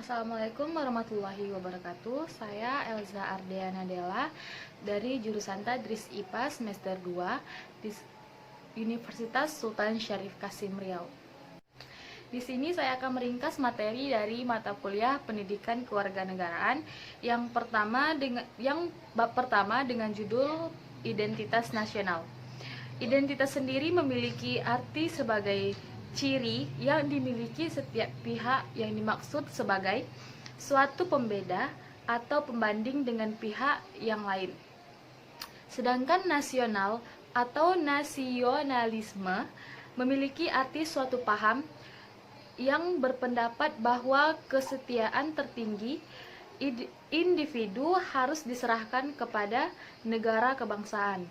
Assalamualaikum warahmatullahi wabarakatuh. Saya Elza Ardeana Della dari jurusan Tadris IPA semester 2 di Universitas Sultan Syarif Kasim Riau. Di sini saya akan meringkas materi dari mata kuliah Pendidikan Kewarganegaraan yang bab pertama dengan judul Identitas Nasional. Identitas sendiri memiliki arti sebagai ciri yang dimiliki setiap pihak yang dimaksud sebagai suatu pembeda atau pembanding dengan pihak yang lain. Sedangkan nasional atau nasionalisme memiliki arti suatu paham yang berpendapat bahwa kesetiaan tertinggi individu harus diserahkan kepada negara kebangsaan.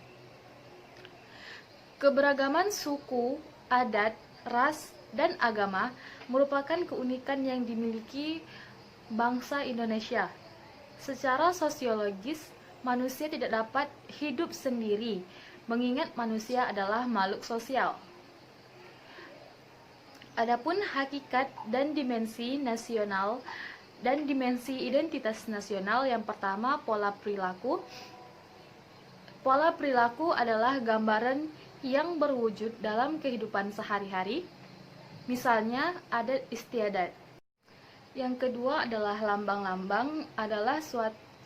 Keberagaman suku, adat, ras, dan agama merupakan keunikan yang dimiliki bangsa Indonesia. Secara sosiologis, manusia tidak dapat hidup sendiri, mengingat manusia adalah makhluk sosial. Adapun hakikat dan dimensi nasional dan dimensi identitas nasional, yang pertama pola perilaku. Pola perilaku adalah gambaran yang berwujud dalam kehidupan sehari-hari, misalnya adat istiadat. Yang kedua adalah lambang-lambang, adalah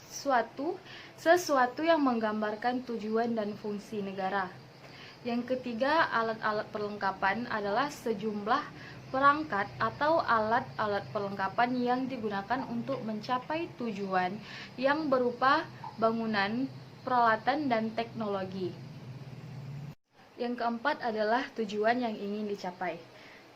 sesuatu yang menggambarkan tujuan dan fungsi negara. Yang ketiga, alat-alat perlengkapan adalah sejumlah perangkat atau alat-alat perlengkapan yang digunakan untuk mencapai tujuan yang berupa bangunan, peralatan, dan teknologi. Yang keempat adalah tujuan yang ingin dicapai.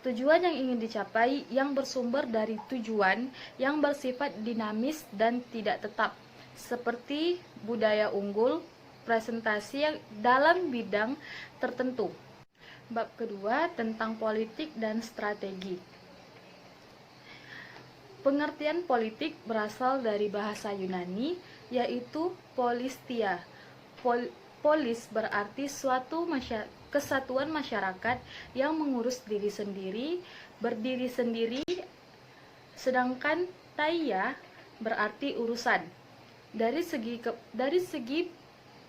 Tujuan yang ingin dicapai yang bersumber dari tujuan yang bersifat dinamis dan tidak tetap, seperti budaya unggul, presentasi dalam bidang tertentu. Bab kedua tentang politik dan strategi. Pengertian politik berasal dari bahasa Yunani, yaitu polistia. Polis berarti suatu kesatuan masyarakat yang mengurus diri sendiri, berdiri sendiri, sedangkan taia berarti urusan. Dari segi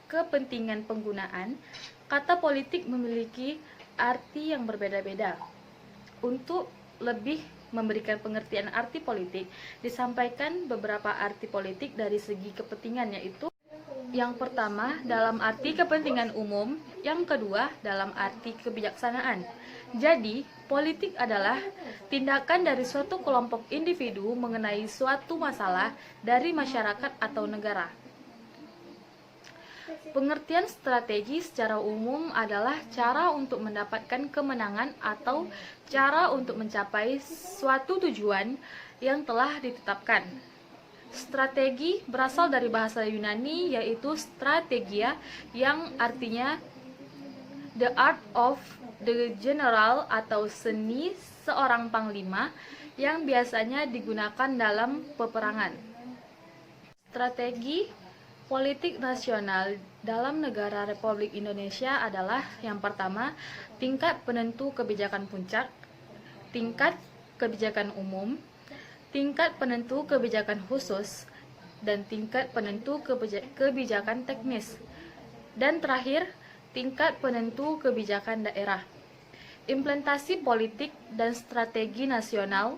kepentingan penggunaan, kata politik memiliki arti yang berbeda-beda. Untuk lebih memberikan pengertian arti politik, disampaikan beberapa arti politik dari segi kepentingan, yaitu yang pertama dalam arti kepentingan umum, yang kedua dalam arti kebijaksanaan. Jadi, politik adalah tindakan dari suatu kelompok individu mengenai suatu masalah dari masyarakat atau negara. Pengertian strategi secara umum adalah cara untuk mendapatkan kemenangan atau cara untuk mencapai suatu tujuan yang telah ditetapkan. Strategi berasal dari bahasa Yunani, yaitu strategia, yang artinya the art of the general atau seni seorang panglima yang biasanya digunakan dalam peperangan. Strategi politik nasional dalam negara Republik Indonesia adalah yang pertama, tingkat penentu kebijakan puncak, tingkat kebijakan umum, tingkat penentu kebijakan khusus, dan tingkat penentu kebijakan teknis, dan terakhir, tingkat penentu kebijakan daerah. Implementasi politik dan strategi nasional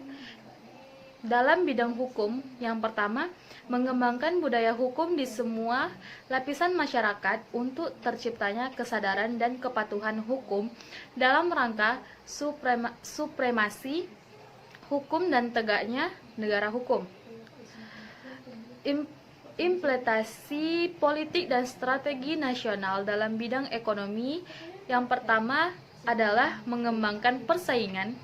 dalam bidang hukum, yang pertama, mengembangkan budaya hukum di semua lapisan masyarakat untuk terciptanya kesadaran dan kepatuhan hukum dalam rangka supremasi hukum dan tegaknya negara hukum. Implementasi politik dan strategi nasional dalam bidang ekonomi, yang pertama adalah mengembangkan persaingan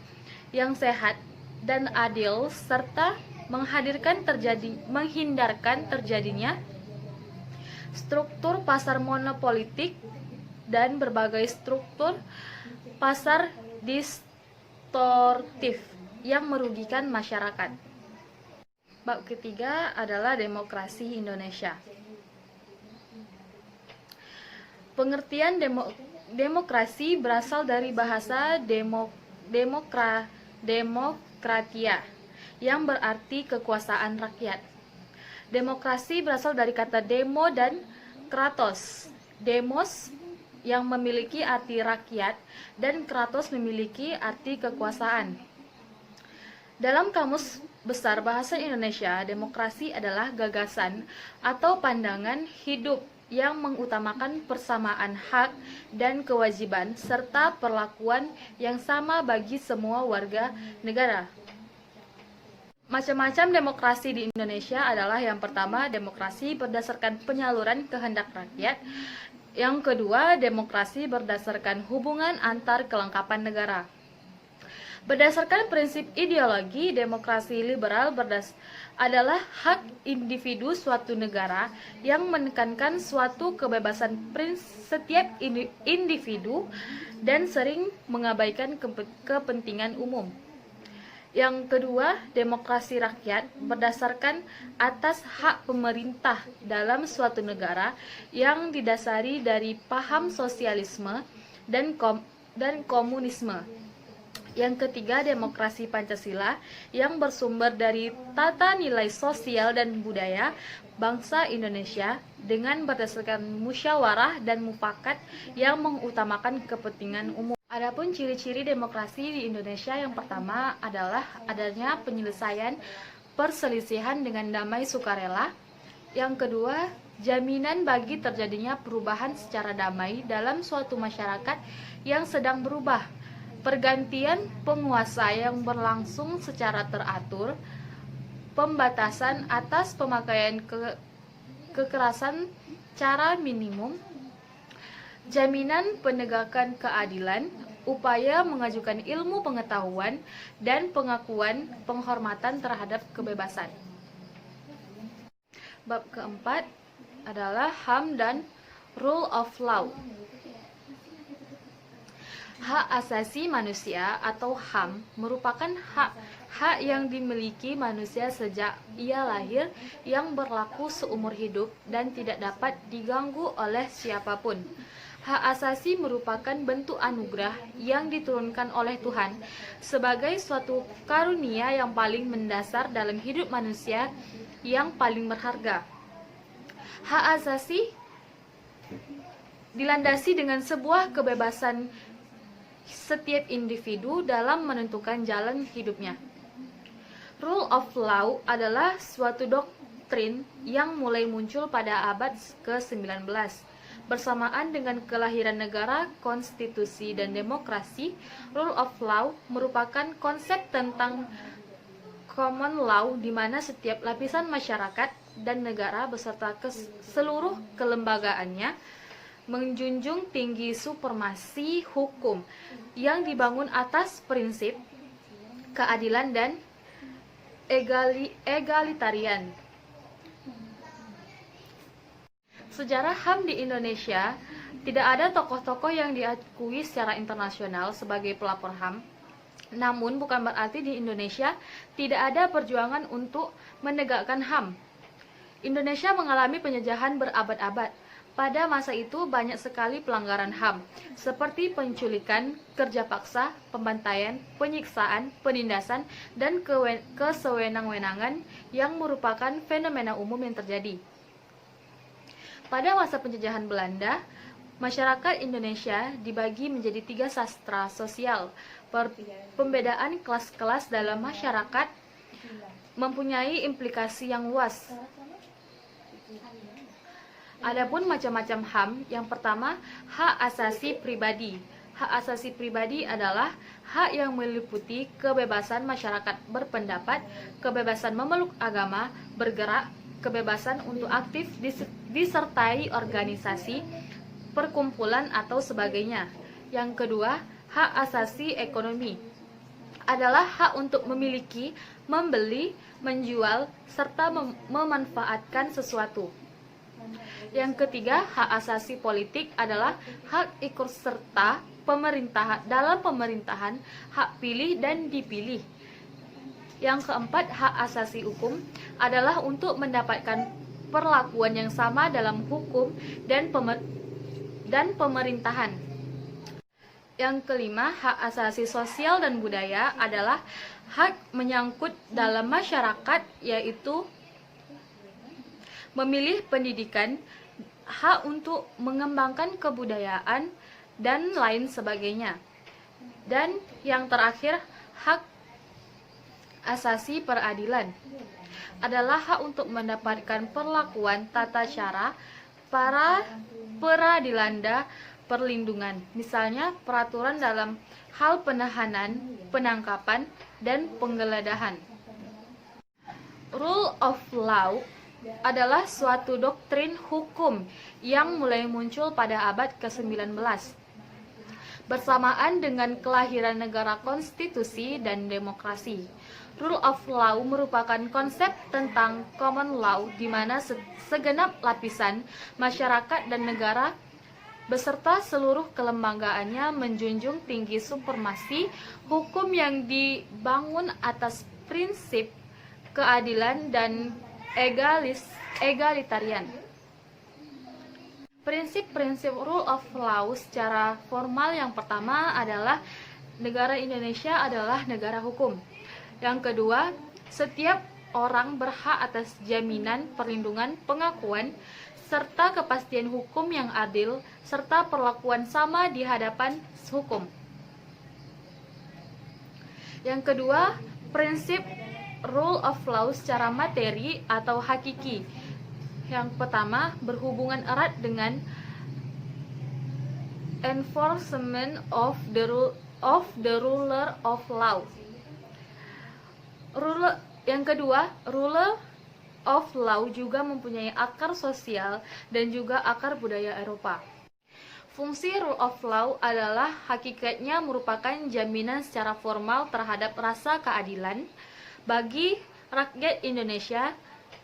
yang sehat dan adil serta menghindarkan terjadinya struktur pasar monopolitik dan berbagai struktur pasar distortif yang merugikan masyarakat. Bab ketiga adalah demokrasi Indonesia. Pengertian demokrasi berasal dari bahasa demokratia, yang berarti kekuasaan rakyat. Demokrasi berasal dari kata demo dan kratos. Demos yang memiliki arti rakyat dan kratos memiliki arti kekuasaan. Dalam Kamus Besar Bahasa Indonesia, demokrasi adalah gagasan atau pandangan hidup yang mengutamakan persamaan hak dan kewajiban serta perlakuan yang sama bagi semua warga negara. Macam-macam demokrasi di Indonesia adalah yang pertama, demokrasi berdasarkan penyaluran kehendak rakyat. Yang kedua, demokrasi berdasarkan hubungan antar kelengkapan negara. Berdasarkan prinsip ideologi, demokrasi liberal adalah hak individu suatu negara yang menekankan suatu kebebasan setiap individu dan sering mengabaikan kepentingan umum. Yang kedua, demokrasi rakyat berdasarkan atas hak pemerintah dalam suatu negara yang didasari dari paham sosialisme dan komunisme. Yang ketiga, demokrasi Pancasila yang bersumber dari tata nilai sosial dan budaya bangsa Indonesia dengan berdasarkan musyawarah dan mufakat yang mengutamakan kepentingan umum. Adapun ciri-ciri demokrasi di Indonesia, yang pertama adalah adanya penyelesaian perselisihan dengan damai sukarela. Yang kedua, jaminan bagi terjadinya perubahan secara damai dalam suatu masyarakat yang sedang berubah. Pergantian penguasa yang berlangsung secara teratur, pembatasan atas pemakaian kekerasan cara minimum, jaminan penegakan keadilan, upaya mengajukan ilmu pengetahuan, dan pengakuan penghormatan terhadap kebebasan. Bab keempat adalah HAM dan Rule of Law. Hak asasi manusia atau HAM merupakan hak yang dimiliki manusia sejak ia lahir, yang berlaku seumur hidup dan tidak dapat diganggu oleh siapapun. Hak asasi merupakan bentuk anugerah yang diturunkan oleh Tuhan sebagai suatu karunia yang paling mendasar dalam hidup manusia yang paling berharga. Hak asasi dilandasi dengan sebuah kebebasan setiap individu dalam menentukan jalan hidupnya. Rule of Law adalah suatu doktrin yang mulai muncul pada abad ke-19. Bersamaan dengan kelahiran negara, konstitusi, dan demokrasi, Rule of Law merupakan konsep tentang common law di mana setiap lapisan masyarakat dan negara beserta seluruh kelembagaannya menjunjung tinggi supremasi hukum yang dibangun atas prinsip keadilan dan egalitarian. Sejarah HAM di Indonesia, tidak ada tokoh-tokoh yang diakui secara internasional sebagai pelapor HAM. Namun bukan berarti di Indonesia tidak ada perjuangan untuk menegakkan HAM. Indonesia mengalami penjajahan berabad-abad. Pada masa itu banyak sekali pelanggaran HAM, seperti penculikan, kerja paksa, pembantaian, penyiksaan, penindasan, dan kesewenang-wenangan yang merupakan fenomena umum yang terjadi. Pada masa penjajahan Belanda, masyarakat Indonesia dibagi menjadi 3 sastra sosial. Pembedaan kelas-kelas dalam masyarakat mempunyai implikasi yang luas. Adapun macam-macam HAM, yang pertama, hak asasi pribadi. Hak asasi pribadi adalah hak yang meliputi kebebasan masyarakat berpendapat, kebebasan memeluk agama, bergerak, kebebasan untuk aktif disertai organisasi, perkumpulan, atau sebagainya. Yang kedua, hak asasi ekonomi adalah hak untuk memiliki, membeli, menjual, serta memanfaatkan sesuatu. Yang ketiga, hak asasi politik adalah hak ikut serta dalam pemerintahan, hak pilih dan dipilih. Yang keempat, hak asasi hukum adalah untuk mendapatkan perlakuan yang sama dalam hukum dan pemerintahan. Yang kelima, hak asasi sosial dan budaya adalah Hak menyangkut dalam masyarakat, yaitu memilih pendidikan, hak untuk mengembangkan kebudayaan, dan lain sebagainya. Dan yang terakhir, hak asasi peradilan adalah hak untuk mendapatkan perlakuan tata cara para peradilan dan perlindungan, misalnya peraturan dalam hal penahanan, penangkapan, dan penggeledahan. Rule of law adalah suatu doktrin hukum yang mulai muncul pada abad ke-19 bersamaan dengan kelahiran negara konstitusi dan demokrasi. Rule of law merupakan konsep tentang common law di mana segenap lapisan masyarakat dan negara beserta seluruh kelembagaannya menjunjung tinggi supremasi hukum yang dibangun atas prinsip keadilan dan egalitarian. Prinsip-prinsip rule of law secara formal yang pertama adalah negara Indonesia adalah negara hukum. Yang kedua, setiap orang berhak atas jaminan, perlindungan, pengakuan, serta kepastian hukum yang adil, serta perlakuan sama di hadapan hukum. Yang kedua, prinsip rule of law secara materi atau hakiki. Yang pertama, berhubungan erat dengan enforcement of the ruler of law. Yang kedua, ruler of law juga mempunyai akar sosial dan juga akar budaya Eropa. Fungsi rule of law adalah hakikatnya merupakan jaminan secara formal terhadap rasa keadilan bagi rakyat Indonesia,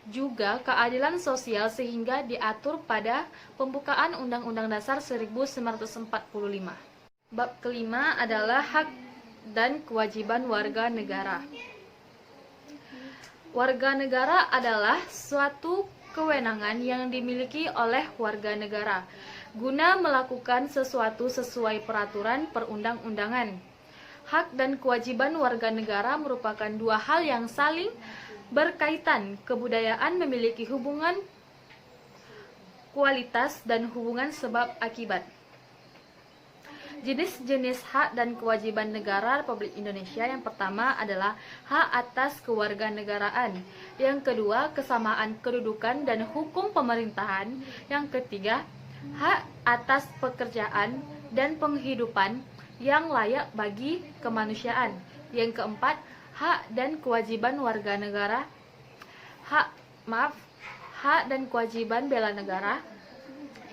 juga keadilan sosial sehingga diatur pada pembukaan Undang-Undang Dasar 1945. Bab kelima adalah hak dan kewajiban warga negara. Warga negara adalah suatu kewenangan yang dimiliki oleh warga negara guna melakukan sesuatu sesuai peraturan perundang-undangan. Hak dan kewajiban warga negara merupakan dua hal yang saling berkaitan. Kebudayaan memiliki hubungan kualitas dan hubungan sebab akibat. Jenis-jenis hak dan kewajiban negara Republik Indonesia yang pertama adalah hak atas kewarganegaraan. Yang kedua, kesamaan kedudukan dan hukum pemerintahan. Yang ketiga, hak atas pekerjaan dan penghidupan yang layak bagi kemanusiaan. Yang keempat, hak dan kewajiban warga negara. Hak dan kewajiban bela negara.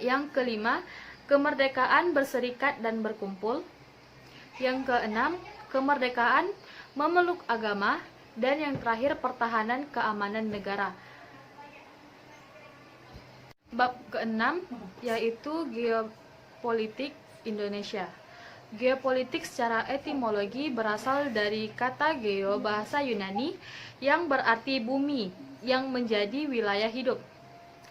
Yang kelima, kemerdekaan berserikat dan berkumpul. Yang keenam, kemerdekaan memeluk agama. Dan yang terakhir, pertahanan keamanan negara. Bab keenam yaitu geopolitik Indonesia. Geopolitik secara etimologi berasal dari kata geo bahasa Yunani yang berarti bumi yang menjadi wilayah hidup.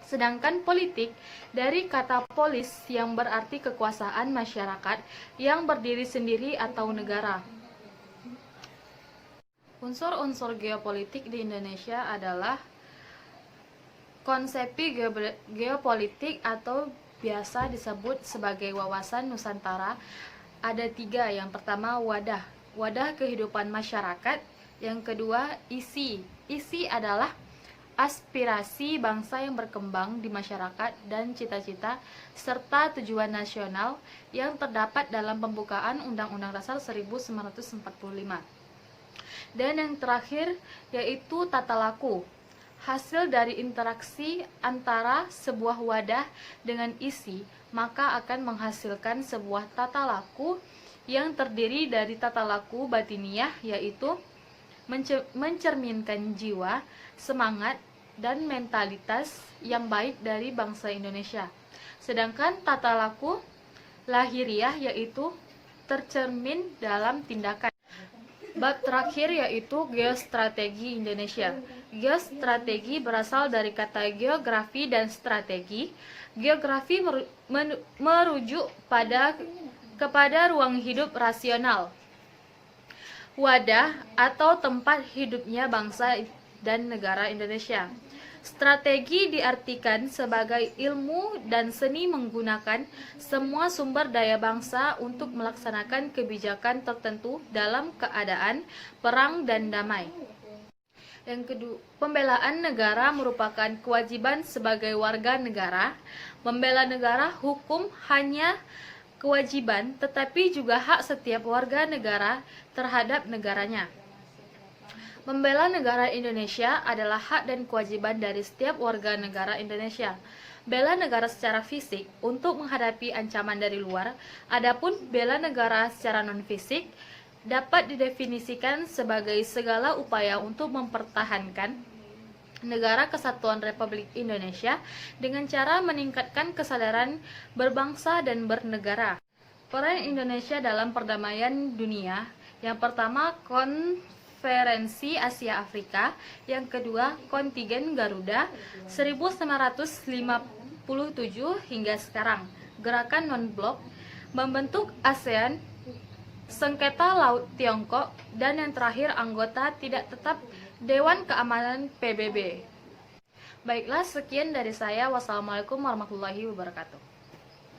Sedangkan politik dari kata polis yang berarti kekuasaan masyarakat yang berdiri sendiri atau negara. Unsur-unsur geopolitik di Indonesia adalah konsepi geopolitik atau biasa disebut sebagai wawasan Nusantara. Ada tiga. Yang pertama, wadah kehidupan masyarakat. Yang kedua, isi adalah aspirasi bangsa yang berkembang di masyarakat dan cita-cita serta tujuan nasional yang terdapat dalam pembukaan Undang-Undang Dasar 1945. Dan yang terakhir yaitu tata laku, hasil dari interaksi antara sebuah wadah dengan isi, maka akan menghasilkan sebuah tata laku yang terdiri dari tata laku batiniah, yaitu mencerminkan jiwa, semangat, dan mentalitas yang baik dari bangsa Indonesia. Sedangkan tata laku lahiriah yaitu tercermin dalam tindakan. Bab terakhir yaitu geostrategi Indonesia. Geostrategi berasal dari kata geografi dan strategi. Geografi merujuk kepada ruang hidup rasional. wadah atau tempat hidupnya bangsa dan negara Indonesia. Strategi diartikan sebagai ilmu dan seni menggunakan semua sumber daya bangsa untuk melaksanakan kebijakan tertentu dalam keadaan perang dan damai. Yang kedua, pembelaan negara merupakan kewajiban sebagai warga negara. Membela negara hukum hanya kewajiban, tetapi juga hak setiap warga negara terhadap negaranya. Membela negara Indonesia adalah hak dan kewajiban dari setiap warga negara Indonesia. Bela negara secara fisik untuk menghadapi ancaman dari luar, adapun bela negara secara non-fisik dapat didefinisikan sebagai segala upaya untuk mempertahankan negara kesatuan Republik Indonesia dengan cara meningkatkan kesadaran berbangsa dan bernegara. Peran Indonesia dalam perdamaian dunia, yang pertama Konferensi Asia Afrika, yang kedua Kontingen Garuda 1957 hingga sekarang, Gerakan Non-Blok, membentuk ASEAN, Sengketa Laut Tiongkok, dan yang terakhir anggota tidak tetap Dewan Keamanan PBB. Baiklah, sekian dari saya. Wassalamualaikum warahmatullahi wabarakatuh.